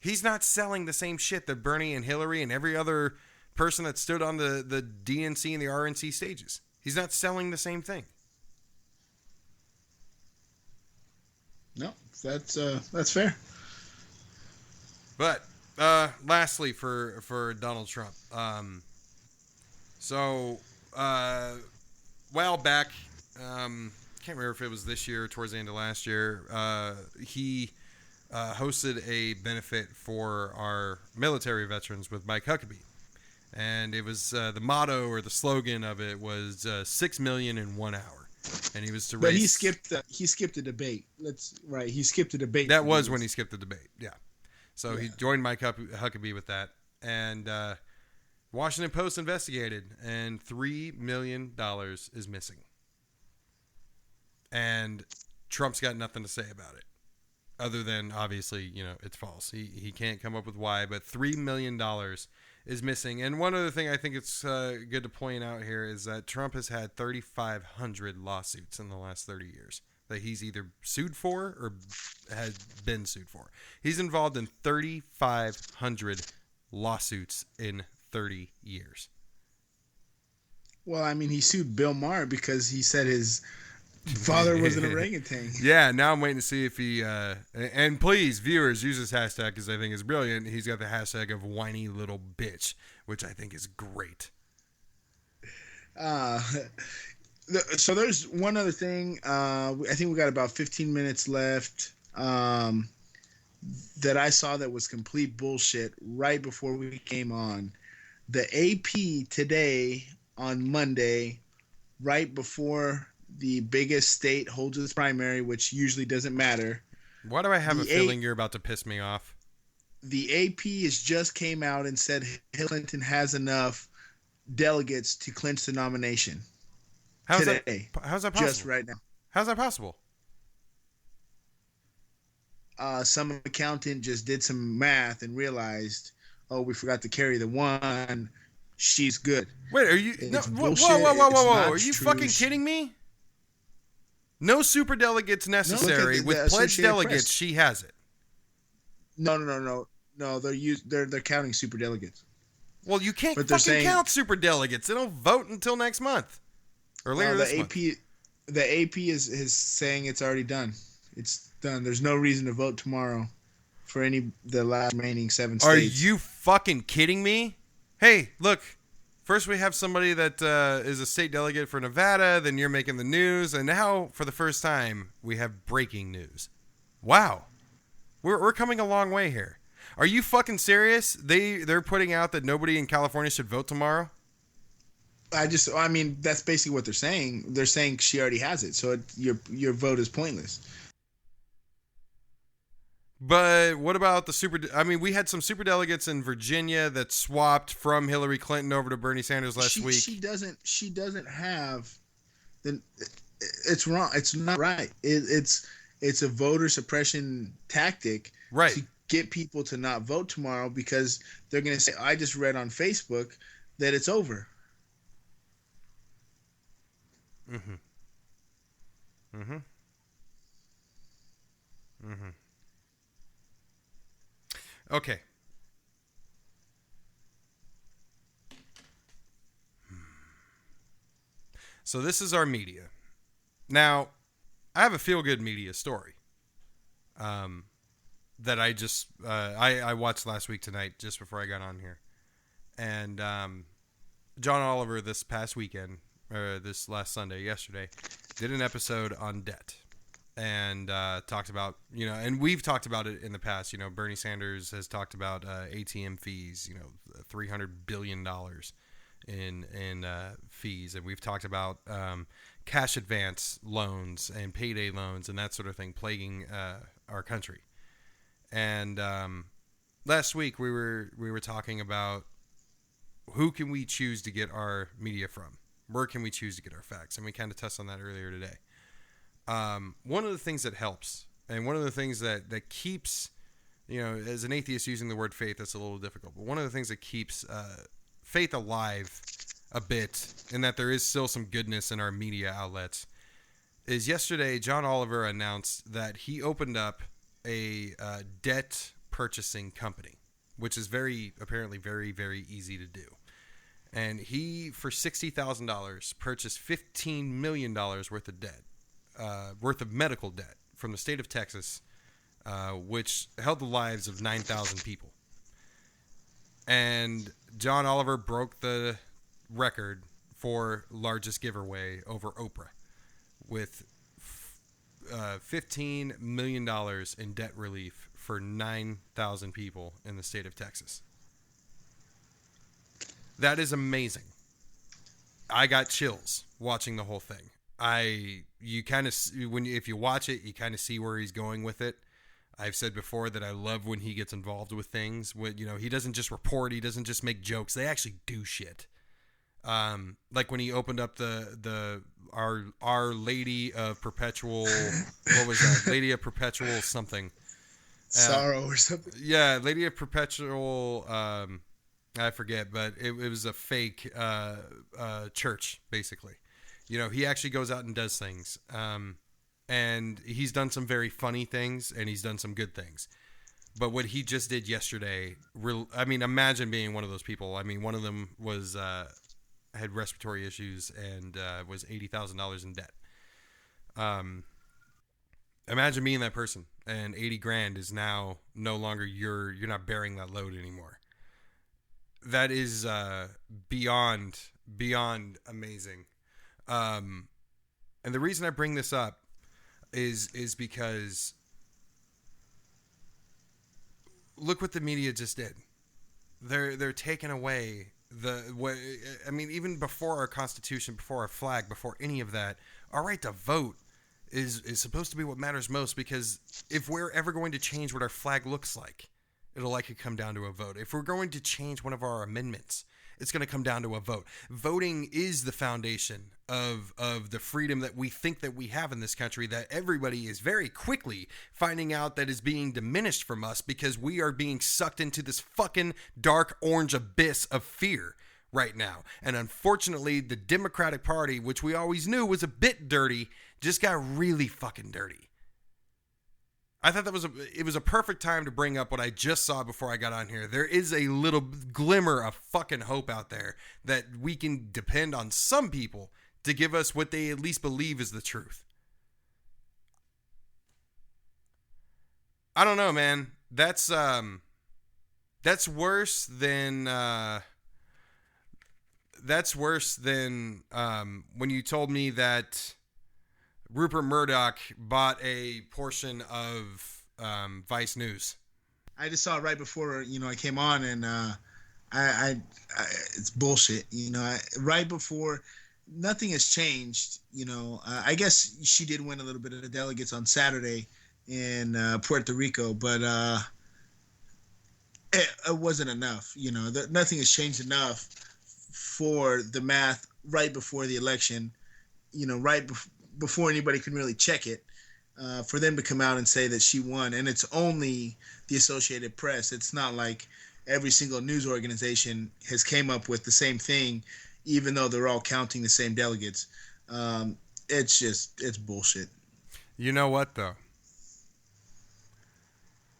He's not selling the same shit that Bernie and Hillary and every other person that stood on the DNC and the RNC stages. He's not selling the same thing. No, that's fair. But lastly, for Donald Trump, while back, can't remember if it was this year or towards the end of last year, he hosted a benefit for our military veterans with Mike Huckabee. And it was the motto or the slogan of it was 6 million in 1 hour. And he was to raise. But he skipped the debate. He skipped the debate. That was when he skipped the debate. Yeah. So he joined Mike Huckabee with that. And Washington Post investigated, and $3 million is missing. And Trump's got nothing to say about it, other than obviously, it's false. He can't come up with why, but $3 million is missing. And one other thing I think it's good to point out here is that Trump has had 3,500 lawsuits in the last 30 years that he's either sued for or has been sued for. He's involved in 3,500 lawsuits in 30 years. Well, I mean, he sued Bill Maher because he said his father was an orangutan. Yeah, now I'm waiting to see if he... and please, viewers, use this hashtag because I think it's brilliant. He's got the hashtag of whiny little bitch, which I think is great. So there's one other thing. I think we got about 15 minutes left that I saw that was complete bullshit right before we came on. The AP today on Monday, right before the biggest state holds its primary, which usually doesn't matter. Why do I have a feeling you're about to piss me off? The AP has just came out and said Hillary Clinton has enough delegates to clinch the nomination. How's today. How's that possible? Just right now. How's that possible? Some accountant just did some math and realized, oh, we forgot to carry the one. She's good. Wait, are you? No, whoa! Are you fucking kidding me? No superdelegates necessary. With pledged delegates, she has it. No. They're counting superdelegates. Well, you can't fucking count superdelegates. They don't vote until next month or later this month. The AP is saying it's already done. It's done. There's no reason to vote tomorrow for the last remaining 7 states. Are you fucking kidding me? Hey, look. First we have somebody that is a state delegate for Nevada. Then you're making the news, and now for the first time we have breaking news. Wow, we're coming a long way here. Are you fucking serious? They're putting out that nobody in California should vote tomorrow? I mean, that's basically what they're saying. They're saying she already has it, so your vote is pointless. But what about we had some superdelegates in Virginia that swapped from Hillary Clinton over to Bernie Sanders last week. She doesn't have. It's wrong. It's not right. It's a voter suppression tactic, right, to get people to not vote tomorrow because they're going to say, I just read on Facebook that it's over. Okay. So this is our media. Now, I have a feel-good media story that I just I watched last week tonight just before I got on here. And John Oliver this past weekend, or this last Sunday, yesterday, did an episode on debt. And talked about, and we've talked about it in the past. Bernie Sanders has talked about ATM fees, $300 billion in fees. And we've talked about cash advance loans and payday loans and that sort of thing plaguing our country. And last week we were talking about who can we choose to get our media from? Where can we choose to get our facts? And we kind of touched on that earlier today. One of the things that helps, and one of the things that keeps, as an atheist using the word faith, that's a little difficult, but one of the things that keeps faith alive a bit, and that there is still some goodness in our media outlets, is yesterday John Oliver announced that he opened up a debt purchasing company, which is apparently very, very easy to do. And he, for $60,000, purchased $15 million worth of debt. Worth of medical debt from the state of Texas, which held the lives of 9,000 people. And John Oliver broke the record for largest giveaway over Oprah with $15 million in debt relief for 9,000 people in the state of Texas. That is amazing. I got chills watching the whole thing. If you watch it, you kind of see where he's going with it. I've said before that I love when he gets involved with things. He doesn't just report, he doesn't just make jokes. They actually do shit. Like when he opened up our Lady of Perpetual, what was that? Lady of Perpetual something. Sorrow or something. Yeah, Lady of Perpetual. I forget, but it was a fake church, basically. He actually goes out and does things. And he's done some very funny things, and he's done some good things. But what he just did yesterday, imagine being one of those people. One of them was had respiratory issues and was $80,000 in debt. Imagine being that person, and $80,000 is now no longer you're not bearing that load anymore. that is beyond amazing. And the reason I bring this up is because look what the media just did. They're taking away even before our Constitution, before our flag, before any of that, our right to vote is supposed to be what matters most, because if we're ever going to change what our flag looks like, it'll likely come down to a vote. If we're going to change one of our amendments, it's going to come down to a vote. Voting is the foundation of the freedom that we think that we have in this country, that everybody is very quickly finding out that is being diminished from us because we are being sucked into this fucking dark orange abyss of fear right now. And unfortunately, the Democratic Party, which we always knew was a bit dirty, just got really fucking dirty. I thought it was a perfect time to bring up what I just saw before I got on here. There is a little glimmer of fucking hope out there that we can depend on some people to give us what they at least believe is the truth. I don't know, man. That's worse than when you told me that Rupert Murdoch bought a portion of Vice News. I just saw it right before I came on, and I it's bullshit. Right before, nothing has changed. I guess she did win a little bit of the delegates on Saturday in Puerto Rico, but it wasn't enough. Nothing has changed enough for the math right before the election. Before anybody can really check it, for them to come out and say that she won. And it's only the Associated Press. It's not like every single news organization has came up with the same thing, even though they're all counting the same delegates. It's bullshit. You know what, though?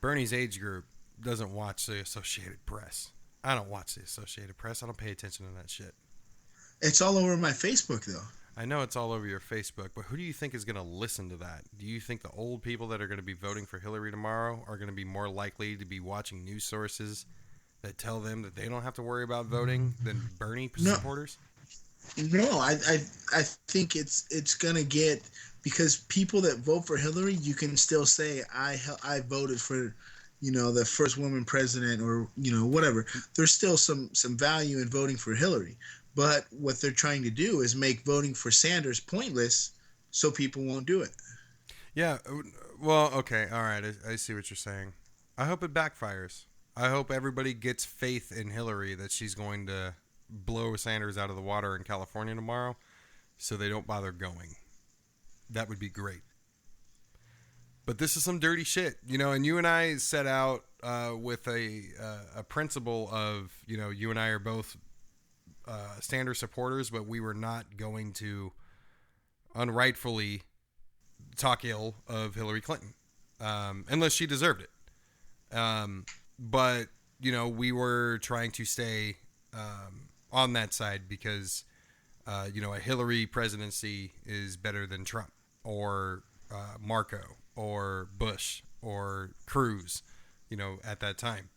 Bernie's age group doesn't watch the Associated Press. I don't watch the Associated Press. I don't pay attention to that shit. It's all over my Facebook, though. I know it's all over your Facebook, but who do you think is going to listen to that? Do you think the old people that are going to be voting for Hillary tomorrow are going to be more likely to be watching news sources that tell them that they don't have to worry about voting than Bernie supporters? No, I think it's going to get, because people that vote for Hillary, you can still say I voted for the first woman president, or whatever. There's still some value in voting for Hillary. But what they're trying to do is make voting for Sanders pointless so people won't do it. Yeah, well, okay, all right, I see what you're saying. I hope it backfires. I hope everybody gets faith in Hillary that she's going to blow Sanders out of the water in California tomorrow so they don't bother going. That would be great. But this is some dirty shit, and you and I set out with a principle of, you and I are both Sanders supporters, but we were not going to unrightfully talk ill of Hillary Clinton, unless she deserved it. But we were trying to stay on that side because a Hillary presidency is better than Trump or Marco or Bush or Cruz, at that time.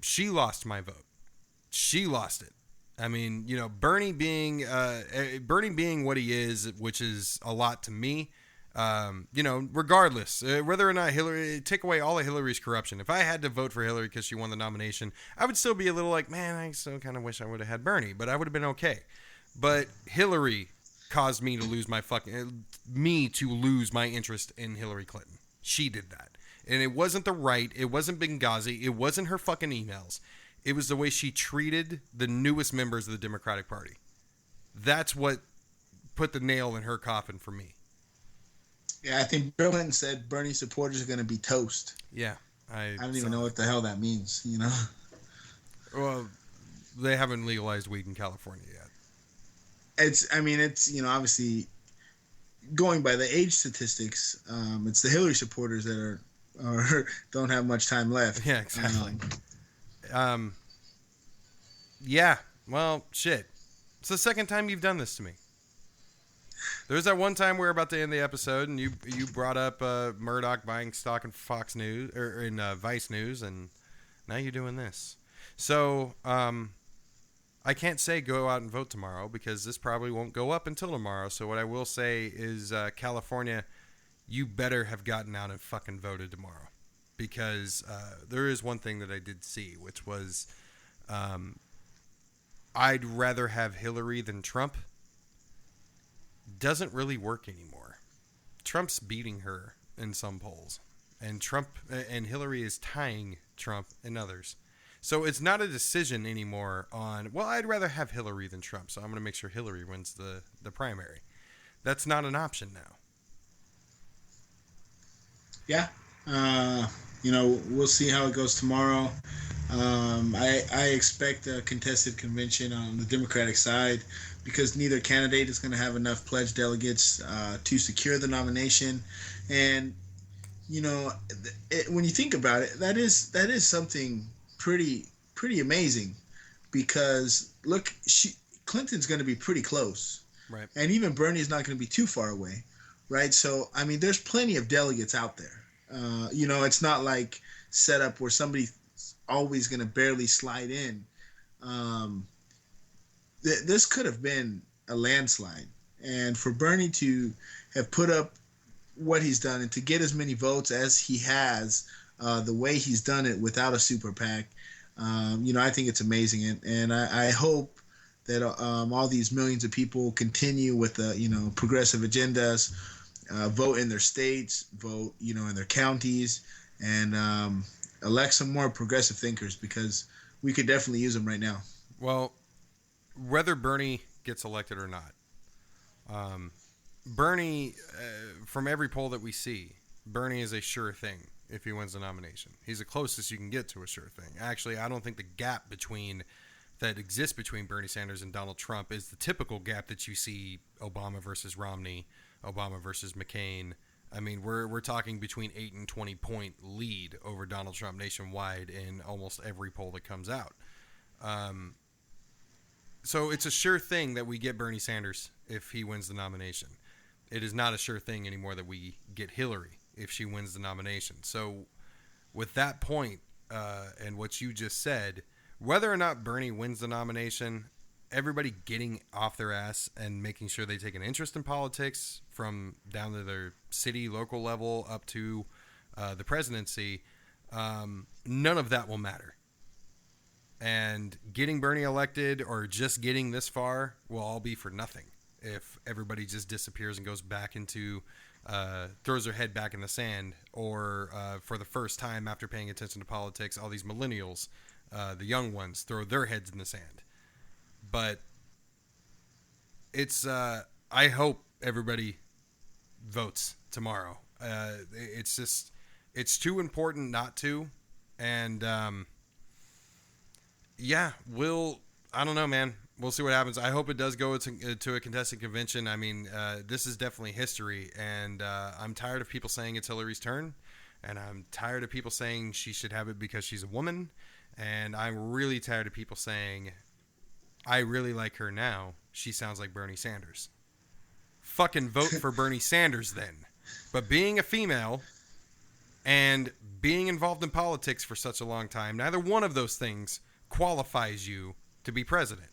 She lost my vote. She lost it. I mean, Bernie being what he is, which is a lot to me. Regardless, whether or not Hillary, take away all of Hillary's corruption. If I had to vote for Hillary because she won the nomination, I would still be a little like, man, I still kind of wish I would have had Bernie, but I would have been okay. But Hillary caused me to lose my interest in Hillary Clinton. She did that. And it wasn't the right, it wasn't Benghazi, it wasn't her fucking emails. It was the way she treated the newest members of the Democratic Party. That's what put the nail in her coffin for me. Yeah, I think Bill Clinton said Bernie supporters are going to be toast. Yeah. I don't even know what the hell that means, Well, they haven't legalized weed in California yet. It's obviously, going by the age statistics, it's the Hillary supporters that are don't have much time left. Yeah, exactly. Yeah, well, shit. It's the second time you've done this to me. There was that one time we were about to end the episode, and you brought up Murdoch buying stock in Fox News or in Vice News, and Now you're doing this. So I can't say go out and vote tomorrow because this probably won't go up until tomorrow. So what I will say is California, you better have gotten out and fucking voted tomorrow. Because there is one thing that I did see, which was I'd rather have Hillary than Trump. Doesn't really work anymore. Trump's beating her in some polls. And Hillary is tying Trump and others. So it's not a decision anymore on, well, I'd rather have Hillary than Trump, so I'm going to make sure Hillary wins the primary. That's not an option now. Yeah. We'll see how it goes tomorrow. I expect a contested convention on the Democratic side because neither candidate is going to have enough pledged delegates to secure the nomination. And, when you think about it, that is something pretty amazing because, look, Clinton's going to be pretty close. Right. And even Bernie's not going to be too far away. Right. So, I mean, there's plenty of delegates out there. It's not like set up where somebody's always going to barely slide in. This could have been a landslide. And for Bernie to have put up what he's done and to get as many votes as he has, the way he's done it without a super PAC, I think it's amazing. And I hope that all these millions of people continue with the, progressive agendas, vote in their states, vote, in their counties, and elect some more progressive thinkers because we could definitely use them right now. Well, whether Bernie gets elected or not, Bernie, from every poll that we see, Bernie is a sure thing if he wins the nomination. He's the closest you can get to a sure thing. Actually, I don't think the gap that exists between Bernie Sanders and Donald Trump is the typical gap that you see Obama versus Romney, Obama versus McCain. I mean, we're talking between 8 and 20 point lead over Donald Trump nationwide in almost every poll that comes out. So it's a sure thing that we get Bernie Sanders if he wins the nomination. It is not a sure thing anymore that we get Hillary if she wins the nomination. So with that point and what you just said, whether or not Bernie wins the nomination, everybody getting off their ass and making sure they take an interest in politics from down to their city, local level up to the presidency, none of that will matter. And getting Bernie elected or just getting this far will all be for nothing if everybody just disappears and goes back into, throws their head back in the sand, or for the first time after paying attention to politics, all these millennials, the young ones, throw their heads in the sand. But it's, I hope everybody votes tomorrow. It's too important not to. And, I don't know, man. We'll see what happens. I hope it does go to a contested convention. I mean, this is definitely history. And I'm tired of people saying it's Hillary's turn. And I'm tired of people saying she should have it because she's a woman. And I'm really tired of people saying, I really like her now. She sounds like Bernie Sanders. Fucking vote for Bernie Sanders then. But being a female and being involved in politics for such a long time, neither one of those things qualifies you to be president.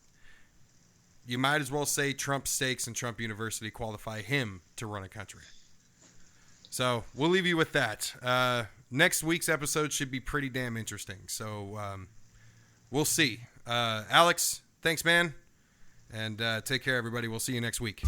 You might as well say Trump Stakes and Trump University qualify him to run a country. So we'll leave you with that. Next week's episode should be pretty damn interesting. So we'll see. Alex, thanks, man. And take care, everybody. We'll see you next week.